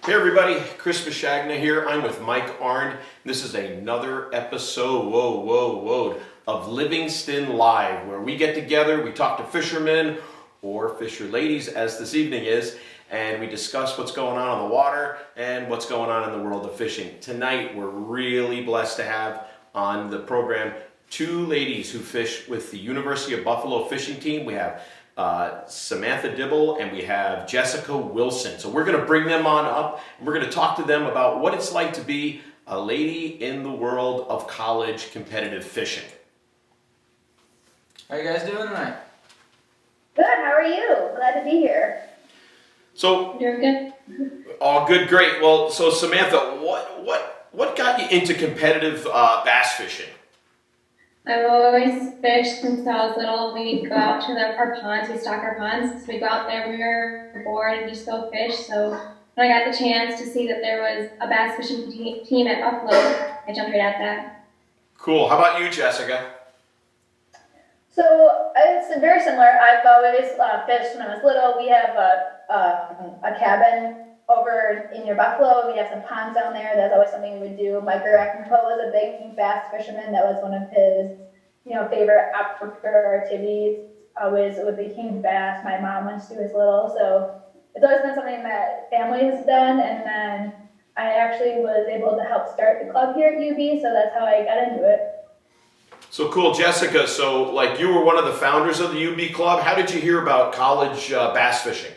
Hey everybody, Chris Mashagna here. I'm with Mike Arndt. This is another episode, of Livingston Live, where we get together, we talk to fishermen, or fisher ladies as this evening is, and we discuss what's going on the water and what's going on in the world of fishing. Tonight, we're really blessed to have on the program two ladies who fish with the University of Buffalo fishing team. We have Samantha Dibble and we have Jessica Wilson. So we're going to bring them on up and we're going to talk to them about what it's like to be a lady in the world of college competitive fishing. How are you guys doing tonight? Good, how are you? Glad to be here. So Doing good? all good, great. Well, so Samantha, what got you into competitive bass fishing? I've always fished since I was little. We go out to our ponds, we stock our ponds. So we go out there when we were bored and just go fish. So when I got the chance to see that there was a bass fishing team at Buffalo, I jumped right at that. Cool. How about you, Jessica? So it's very similar. I've always fished when I was little. We have a cabin over in near Buffalo. We have some ponds down there. That's always something we would do. My grandpa was a big bass fisherman. That was one of his, favorite outdoor activities. Always with the king bass. My mom went to as little, so it's always been something that family has done. And then I actually was able to help start the club here at UB, so that's how I got into it. So cool, Jessica. So like you were one of the founders of the UB Club. How did you hear about college bass fishing?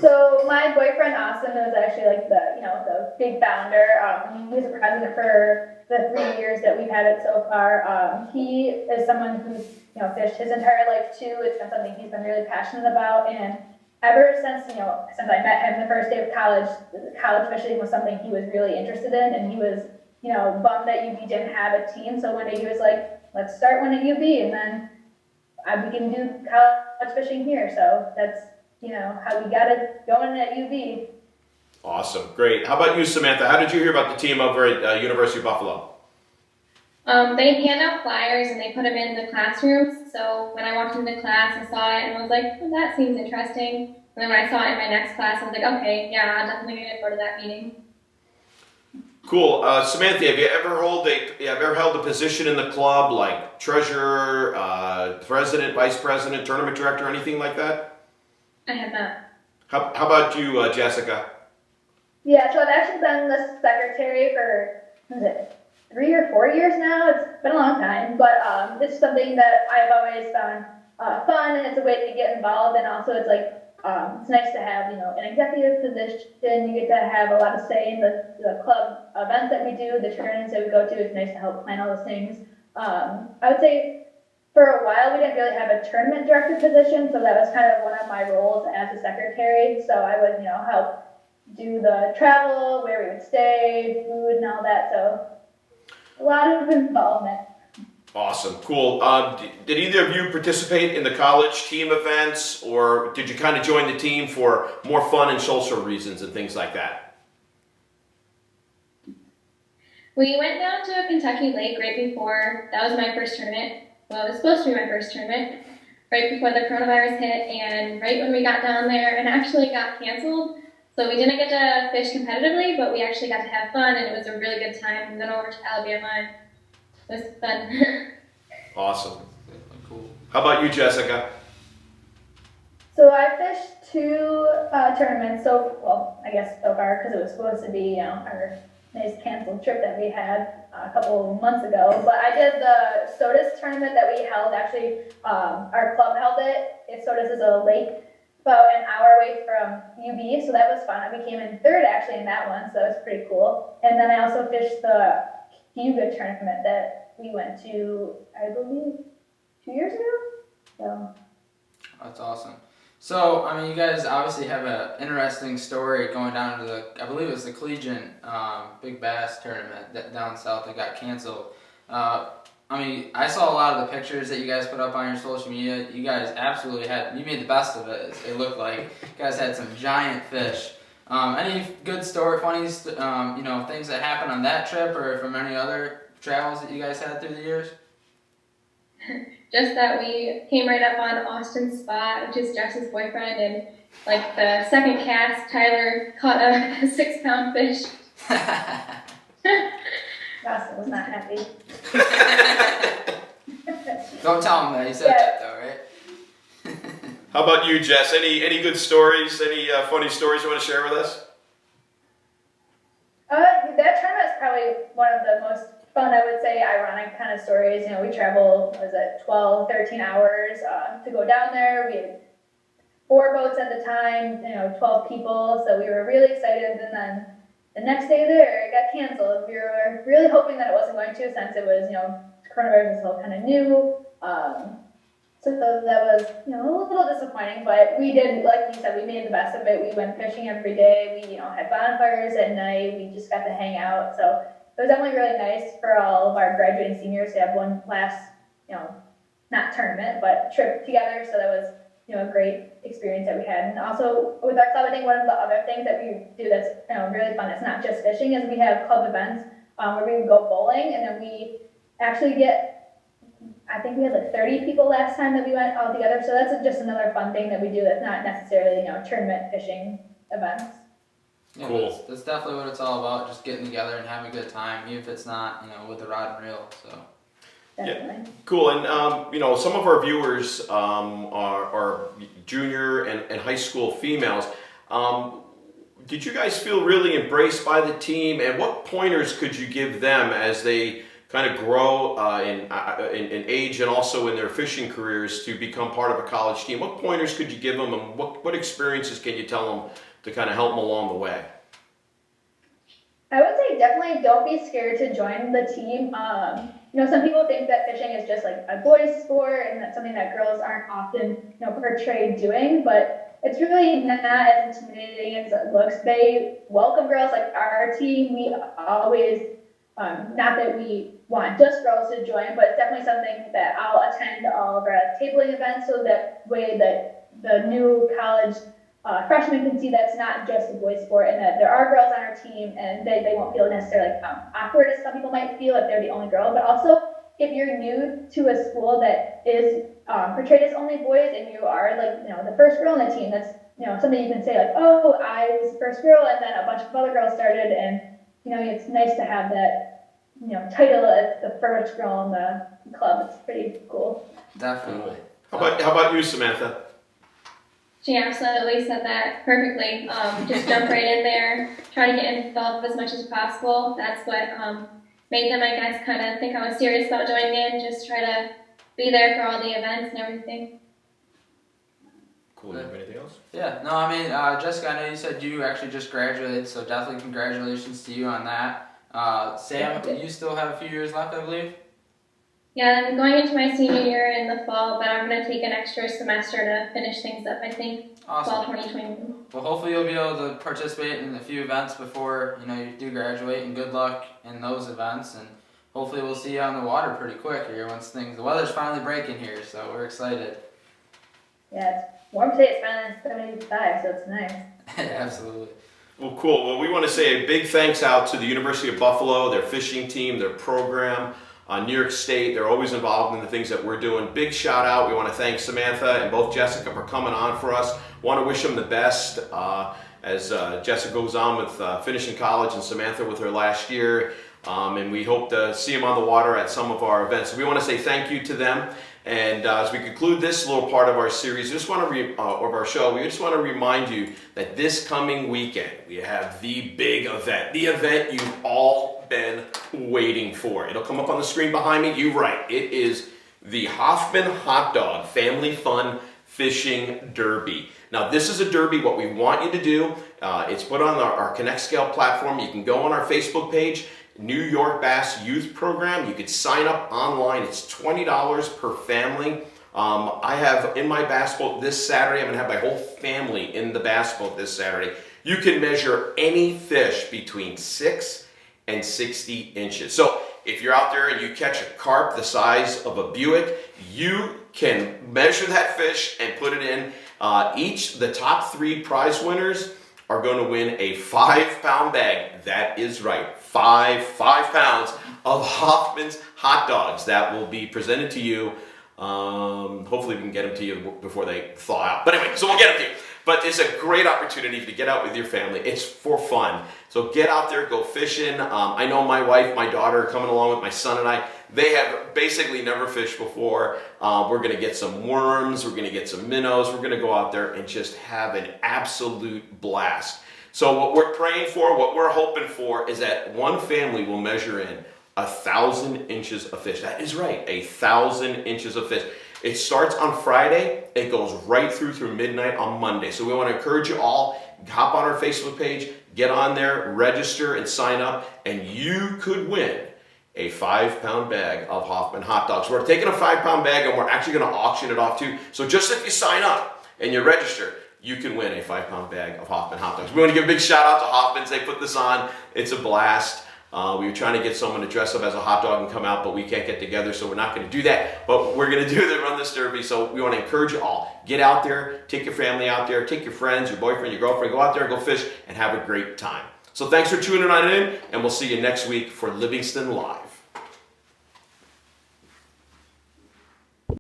So my boyfriend Austin was actually like the big founder. He was the president for the 3 years that we've had it so far. He is someone who's fished his entire life too. It's been something he's been really passionate about, and ever since since I met him the first day of college fishing was something he was really interested in, and he was bummed that UB didn't have a team. So one day he was like, "Let's start one at UB," and then we can do college fishing here. So that's how we got it going at UB. Awesome, great. How about you, Samantha? How did you hear about the team over at University of Buffalo? They hand out flyers and they put them in the classrooms. So when I walked into class, I saw it and I was like, well, that seems interesting. And then when I saw it in my next class, I was like, okay, yeah, I'm definitely going to go to that meeting. Cool. Samantha, have you ever held a position in the club like treasurer, president, vice president, tournament director, anything like that? I have not. How about you, Jessica? Yeah, so I've actually been the secretary for, 3 or 4 years now? It's been a long time, but it's something that I've always found fun, and it's a way to get involved, and also it's like, it's nice to have, an executive position. You get to have a lot of say in the club events that we do, the tournaments that we go to. It's nice to help plan all those things. I would say for a while we didn't really have a tournament director position, so that was kind of one of my roles as a secretary. So I would, help do the travel, where we would stay, food, and all that. So a lot of involvement. Awesome, cool. Did either of you participate in the college team events, or did you kind of join the team for more fun and social reasons and things like that? We went down to Kentucky Lake right before, that was my first tournament. Well, it was supposed to be my first tournament, right before the coronavirus hit, and right when we got down there, and actually got canceled. So we didn't get to fish competitively, but we actually got to have fun, and it was a really good time. We went over to Alabama. It was fun. Awesome. Cool. How about you, Jessica? So I fished 2 tournaments. I guess so far, because it was supposed to be our nice canceled trip that we had a couple months ago. But I did the SOTUS tournament that we held. Actually, our club held it. SOTUS is a lake about an hour away from UB, so that was fun. I came in 3rd actually in that one, so that was pretty cool. And then I also fished the Hugo tournament that we went to, I believe, 2 years ago. So That's awesome. So, you guys obviously have an interesting story going down to I believe it was the Collegiate Big Bass tournament down south that got canceled. I saw a lot of the pictures that you guys put up on your social media. You guys absolutely you made the best of it, it looked like. You guys had some giant fish. Any good funnies, things that happened on that trip or from any other travels that you guys had through the years? Just that we came right up on Austin's spot, which is Jess's boyfriend, and like the second cast, Tyler caught a 6-pound fish. Russell was not happy. Don't tell him that. You said that though, right? How about you, Jess? Any good stories? Any funny stories you want to share with us? That tournament is probably one of the most fun, I would say, ironic kind of stories. You know, we traveled, 12, 13 hours to go down there. We had 4 boats at the time, 12 people, so we were really excited. And then the next day there, it got canceled. We were really hoping that it wasn't going to, since it was, coronavirus was still kind of new. So that was, a little disappointing, but we did, like you said, we made the best of it. We went fishing every day. We, had bonfires at night. We just got to hang out. So it was definitely really nice for all of our graduating seniors to have one last, not tournament, but trip together. So that was, a great experience that we had. And also with our club, I think one of the other things that we do that's, really fun, it's not just fishing, is we have club events where we would go bowling, and then we actually I think we had like 30 people last time that we went all together. So that's just another fun thing that we do that's not necessarily, tournament fishing events. Yeah, Cool. That's definitely what it's all about, just getting together and having a good time, even if it's not, with the rod and reel. So. Definitely. Yeah, cool. And some of our viewers are junior and high school females. Did you guys feel really embraced by the team? And what pointers could you give them as they kind of grow in age and also in their fishing careers to become part of a college team? What pointers could you give them, and what experiences can you tell them to kind of help them along the way? I would say definitely don't be scared to join the team. Some people think that fishing is just like a boys' sport and that's something that girls aren't often, portrayed doing, but it's really not as intimidating as it looks. They welcome girls. Like our team, we always, not that we want just girls to join, but it's definitely something that I'll attend all of our tabling events, so that way that the new college freshmen can see that's not just a boys' sport, and that there are girls on our team, and they won't feel necessarily awkward as some people might feel if they're the only girl. But also, if you're new to a school that is portrayed as only boys, and you are the first girl on the team, that's something you can say like, oh, I was the first girl, and then a bunch of other girls started, and it's nice to have that title as the first girl in the club. It's pretty cool. Definitely. How about you, Samantha? She absolutely said that perfectly. Just jump right in there, try to get involved as much as possible. That's what made them, I guess, kind of think I was serious about joining in, just try to be there for all the events and everything. Cool. You have anything else? Yeah, no, I mean, Jessica, I know you said you actually just graduated, so definitely congratulations to you on that. Sam, you still have a few years left, I believe? Yeah, I'm going into my senior year in the fall, but I'm going to take an extra semester to finish things up, I think, Awesome. fall 2021. Well, hopefully you'll be able to participate in a few events before, you do graduate, and good luck in those events, and hopefully we'll see you on the water pretty quick here once the weather's finally breaking here, so we're excited. Yeah, it's warm today. It's finally 75, so it's nice. Absolutely. Well, cool. Well, we want to say a big thanks out to the University of Buffalo, their fishing team, their program, New York State. They're always involved in the things that we're doing. Big shout out. We want to thank Samantha and both Jessica for coming on for us. Want to wish them the best as Jessica goes on with finishing college and Samantha with her last year. And we hope to see them on the water at some of our events. So we want to say thank you to them. And as we conclude this little part of our series, of our show, we just want to remind you that this coming weekend we have the big event, the event you've all been waiting for. It'll come up on the screen behind me. You're right. It is the Hoffman Hot Dog Family Fun Fishing Derby. Now, this is a derby. What we want you to do, it's put on our Connect Scale platform. You can go on our Facebook page, New York Bass Youth Program. You could sign up online. It's $20 per family. I have in my bass boat this Saturday, I'm going to have my whole family in the bass boat this Saturday. You can measure any fish between 6 and 60 inches. So if you're out there and you catch a carp the size of a Buick, you can measure that fish and put it in. The top 3 prize winners are going to win a 5-pound bag. That is right, 5 pounds of Hoffman's hot dogs that will be presented to you Hopefully we can get them to you before they thaw out. But anyway, so we'll get them to you. But it's a great opportunity to get out with your family. It's for fun. So get out there, go fishing. I know my wife, my daughter are coming along with my son and I. They have basically never fished before. We're going to get some worms. We're going to get some minnows. We're going to go out there and just have an absolute blast. So what we're praying for, what we're hoping for is that one family will measure in 1,000 inches of fish. That is right, 1,000 inches of fish. It starts on Friday. It goes right through midnight on Monday. So we want to encourage you all, hop on our Facebook page, get on there, register and sign up, and you could win a 5-pound bag of Hoffman hot dogs. We're taking a 5-pound bag and we're actually going to auction it off too. So just if you sign up and you register, you can win a 5-pound bag of Hoffman hot dogs. We want to give a big shout out to Hoffman's. They put this on. It's a blast. We were trying to get someone to dress up as a hot dog and come out, but we can't get together, so we're not going to do that. But we're going to do the Run This Derby, so we want to encourage you all. Get out there, take your family out there, take your friends, your boyfriend, your girlfriend, go out there, go fish, and have a great time. So thanks for tuning on in, and we'll see you next week for Livingston Live.